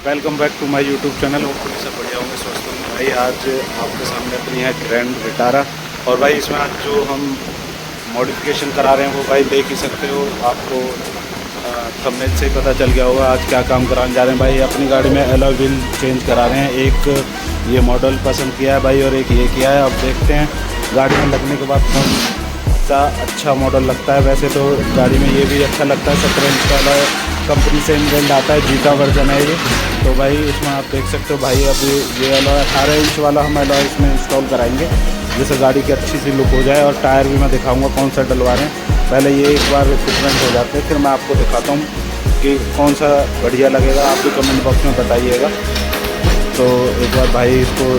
Welcome back to my YouTube channel. Hopefully सब बढ़िया होंगे, स्वस्थ होंगे। भाई आज आपके सामने अपनी है ग्रैंड विटारा, और भाई इसमें आज जो हम मॉडिफिकेशन करा रहे हैं वो भाई देख ही सकते हो। आपको थंबनेल से ही पता चल गया होगा आज क्या काम कराने जा रहे हैं। भाई अपनी गाड़ी में अलॉय व्हील चेंज करा रहे हैं। एक ये मॉडल पसंद किया है भाई और एक ये किया है। अब देखते हैं गाड़ी में लगने के बाद कौन सा अच्छा मॉडल लगता है। वैसे तो गाड़ी में ये भी अच्छा लगता है। 17 इंच का अलॉय कंपनी से इनबिल्ट आता है, जीटा वर्जन है ये। तो भाई इसमें आप देख सकते हो भाई अभी ये अलॉय 18 इंच वाला हम अलॉय इसमें इंस्टॉल कराएंगे, जिससे गाड़ी की अच्छी सी लुक हो जाए। और टायर भी मैं दिखाऊंगा कौन सा डलवा रहे हैं। पहले ये एक बार फिटमेंट हो जाते हैं, फिर मैं आपको दिखाता हूँ कि कौन सा बढ़िया लगेगा। आप भी कमेंट बॉक्स में बताइएगा। तो एक बार भाई इसको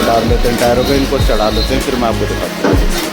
डाल लेते हैं टायरों पे, इनको चढ़ा लेते हैं, फिर मैं आपको दिखाता हूँ।